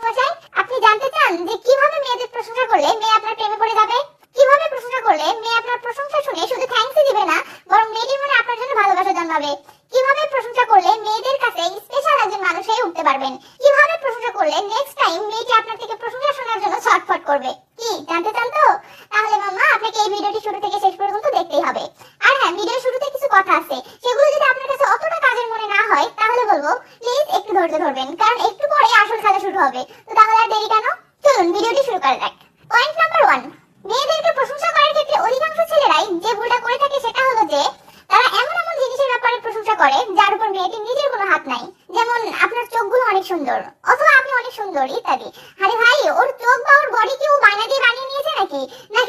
মশাই, আপনি জানতে চান যে কিভাবে মেয়েদের প্রশংসা করলে মেয়ে আপনার প্রেমে পড়ে যাবে? কিভাবে প্রশংসা করলে মেয়ে আপনার প্রশংসা শুনে শুধু থ্যাঙ্কসই দিবে না, বরং মেয়েটির মনে আপনার জন্য ভালোবাসা জন্মাবে? কিভাবে প্রশংসা করলে মেয়েদের কাছে স্পেশাল একজন মানুষ হয়ে উঠতে পারবেন? কিভাবে প্রশংসা করলে নেক্সট টাইম মেয়েটি আপনার থেকে প্রশংসা শোনার জন্য ছটফট করবে? কি জানতে চান তো? তাহলে মাম্মা আপনাকে এই ভিডিওটি শুরু থেকে শেষ পর্যন্ত দেখতেই হবে। আর হ্যাঁ, ভিডিওর শুরুতে কিছু কথা আছে, সেগুলো যদি আপনার কাছে অতটা কাজের মনে না হয় তাহলে বলবো প্লিজ একটু ধৈর্য ধরবেন, কারণ একটু পরে আসল খেলা শুরু হবে। তো তাহলে আর দেরি কেন, চলুন ভিডিওটি শুরু করা যাক। পয়েন্ট নাম্বার 1, মেয়েদেরকে প্রশংসা করার ক্ষেত্রে অধিকাংশ ছেলেরাই যে ভুলটা করে থাকে সেটা হলো যে তারা এমন এমন জিনিসের ব্যাপারে প্রশংসা করে যার উপর মেয়েটির নিজের কোনো হাত নাই। যেমন আপনার চোখগুলো অনেক সুন্দর, অথবা আপনি অনেক সুন্দর ইত্যাদি। আরে ভাই, ওর চোখ বা ওর বডি কি ও বায়না দিয়ে বানিয়ে নিয়েছে নাকি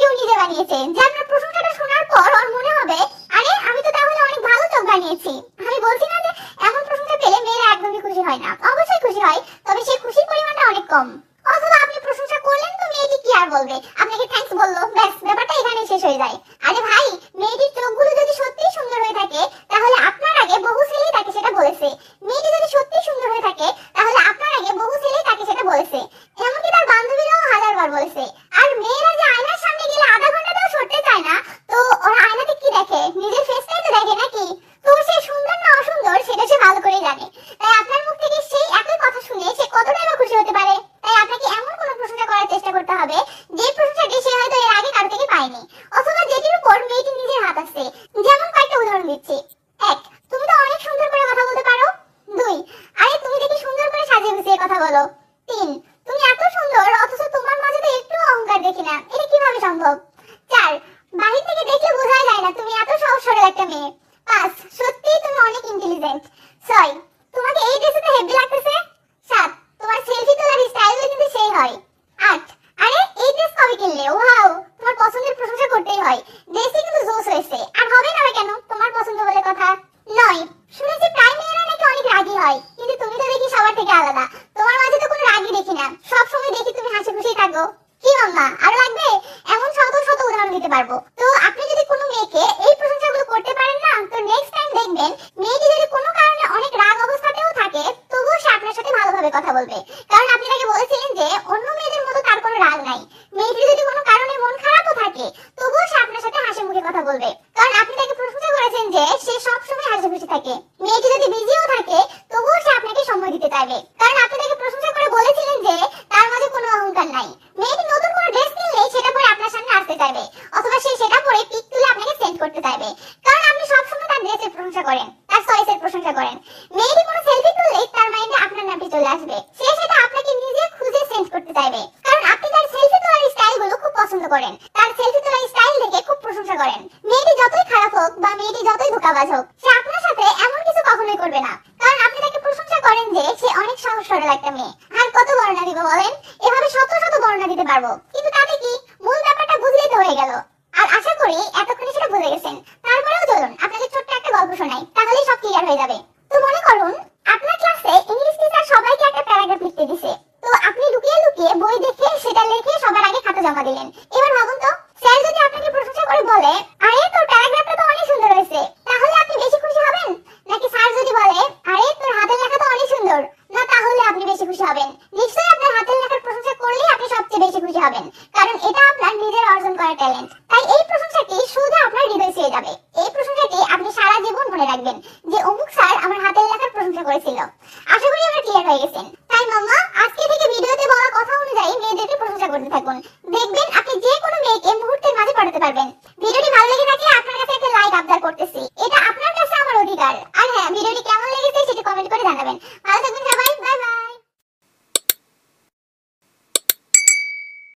ও নিজে বানিয়েছে? যে আপনার প্রশংসাটা শোনার পর ওর মনে হবে আরে আমি তো তাহলে অনেক ভালো চোখ বানিয়েছি। আমি বলছি না যে এমন প্রশংসা পেলে মেয়েরা একদমই খুশি হয় না, অবশ্যই খুশি হয়, তবে সেই খুশির পরিমাণটা অনেক কম। অথবা আপনি প্রশংসা করলেন তো মেয়েটি কি আর বলবে, আপনাকে থ্যাঙ্কস বললো, ব্যাস ব্যাপারটা এখানেই শেষ হয়ে যায়। আরে ভাই, মেয়েটির চোখগুলো যদি সত্যিই সুন্দর হয়ে থাকে তাহলে আপনার আগে বহু ছেলেই তাকে সেটা বলেছে। মেয়েটি যদি সত্যিই সুন্দর হয়ে থাকে তাহলে আপনার আগে বহু ছেলেই তাকে সেটা বলেছে, এমনকি তার বান্ধবীরাও হাজারবার বলেছে। আর মেয়েরা যে আয়নার সামনে গেলে আধা ঘন্টাতেও সরতে চায় না, তো ওরা আয়নাতে কি দেখে? নিজের ফেসটাই তো দেখে নাকি? তো সে সুন্দর না অসুন্দর সেটা সে ভালো করেই জানে। তাই আপনার মুখ থেকে সেই একই কথা শুনে সে কতটাই বা খুশি হতে পারে। তাই আপনাকে এমন কোনো প্রশংসা করার চেষ্টা করতে হবে যে প্রশংসাটি সে হয়তো এর আগে কারো থেকে পায়নি, অথবা যেটির উপর মেয়েটির নিজের হাত আছে। যেমন কয়েকটা উদাহরণ দিচ্ছি। 1, তুমি তো অনেক সুন্দর করে কথা বলতে পারো। 2, আরে তুমি দেখি সুন্দর করে সাজিয়ে গুছিয়ে কথা বলো। 3, তুমি এত সুন্দর অথচ তোমার মাঝে তো একটু অহংকার দেখি না, এটা কিভাবে সম্ভব? 4, বাহির থেকে দেখলে বোঝা যায় না তুমি এত সহজ সরল একটা মেয়ে। 5, সত্যি তুমি অনেক ইন্টেলিজেন্ট। 6, তোমাকে এই ড্রেসে তো হেভি লাগতেছে। 7, তোমার সেলফি তোলার স্টাইলও কিন্তু সেই হয়। 8, আরে এই ড্রেস কবে কিনলে? ওয়াও, তোমার পছন্দের প্রশংসা করতেই হয়, ড্রেসই কিন্তু জোস হয়েছে, আর হবে না কেন, তোমার পছন্দ বলে কথা। 9, শুনেছি প্রায় মেয়েরা নাকি অনেক রাগী হয়, কিন্তু তুমি তো দেখি সবার থেকে আলাদা, তোমার মাঝে তো কোনো রাগই দেখি না, সব সময় দেখি তুমি হাসি খুশি থাকো। কি মাম্মা, আরো লাগবে? এমন শত শত উদাহরণ দিতে পারবো। তো আপনি যদি কোনো মেয়েকে এই প্রশংসাগুলো করতে পারেন না, তো নেক্সট টাইম দেখবেন মেয়েটি যদি কোনো কারণে অনেক রাগ অবস্থাতেও থাকে তবুও সে আপনার সাথে ভালোভাবে কথা বলবে, কারণ আপনি তাকে বলেছিলেন যে অন্য মেয়েদের মতো তার কোনো রাগ নাই। মেয়েটি যদি কোনো কারণে মন খারাপও থাকে তবুও সে আপনার সাথে হাসি মুখে কথা বলবে, কারণ আপনি তাকে প্রশংসা করেছেন যে সে সব সময় হাসি খুশি থাকে। মেয়েটি যদি বিজিও থাকে তবুও সে আপনাকে সময় দিতে চাইবে, কারণ আপনি তাকে প্রশংসা করে বলেছিলেন যে তার মাঝে কোনো অহংকার নাই। মেয়েটি নতুন কোনো ড্রেস কিনলে সেটা পরে আপনার সামনে আসতে চাইবে, অথবা সে সেটা পরে পিক তুলে আপনাকে সেন্ড করতে চাইবে, কারণ আপনি সবসময় তার ড্রেসের প্রশংসা করেন, তার চয়েসের প্রশংসা করেন। মেয়েটি কোনো সেলফি তুললেই তার মাইন্ডে আপনার নামটি চলে আসবে, সে সেটা আপনাকে নিজে খুঁজে সেন্ড করতে চাইবে, কারণ আপনি তার সেলফি তোলার স্টাইলগুলো খুব পছন্দ করেন, তার সেলফি তোলার স্টাইল দেখে খুব প্রশংসা করেন। মেয়েটি যতই খারাপ হোক বা মেয়েটি যতই ধোঁকাবাজ হোক, সে আপনার সাথে এমন কিছু কখনোই করবে না, কারণ আপনি তাকে প্রশংসা করেন যে সে অনেক সহজ সরল একটা মেয়ে। আর কত বর্ণনা দিব বলেন? এভাবে শত শত বর্ণনা দিতে পারবো, কিন্তু তাতে কি, মূল ব্যাপারটা বুঝলেই তো হয়ে গেল। আর আশা করি এতক্ষণে সেটা বুঝে গেছেন। তারপরেও চলুন আপনাকে ছোট্ট একটা গল্প শোনাই, তাহলেই সব ক্লিয়ার হয়ে যাবে। তো মনে করুন আপনার ক্লাসে ইংলিশ টিচার সবাইকে একটা প্যারাগ্রাফ লিখতে দিছে, তো আপনি লুকিয়ে লুকিয়ে বই দেখে সেটা লিখে সবার আগে খাতা জমা দিলেন। এবার ভাবুন তো, স্যার যদি আপনাকে প্রশংসা করে বলে আরে তোর প্যারাগ্রাফটা তো অনেক সুন্দর হয়েছে, তাহলে আপনি বেশি খুশি হবেন? নাকি স্যার যদি বলে আরে তোর হাতের লেখা তো অনেক সুন্দর, না তাহলে আপনি বেশি খুশি হবেন? নিশ্চয়ই আপনার হাতের লেখার প্রশংসা করলেই আপনি সবচেয়ে বেশি খুশি হবেন, কারণ এটা আপনার নিজের অর্জন করা ট্যালেন্ট। তাই এই প্রশংসাটি শুধু আপনার হৃদয় ছুঁয়ে যাবে, এই প্রশংসাটি আপনি সারা জীবন মনে রাখবেন যে অমুক স্যার আমার হাতের লেখার প্রশংসা করেছিল। আশা করি আমরা ক্লিয়ার হয়ে গেছেন। তাই মাম্মা, আজকে থেকে ভিডিওতে বলা কথা অনুযায়ী মেয়েদেরকে প্রশংসা করতে থাকুন, দেখবেন আপনি যে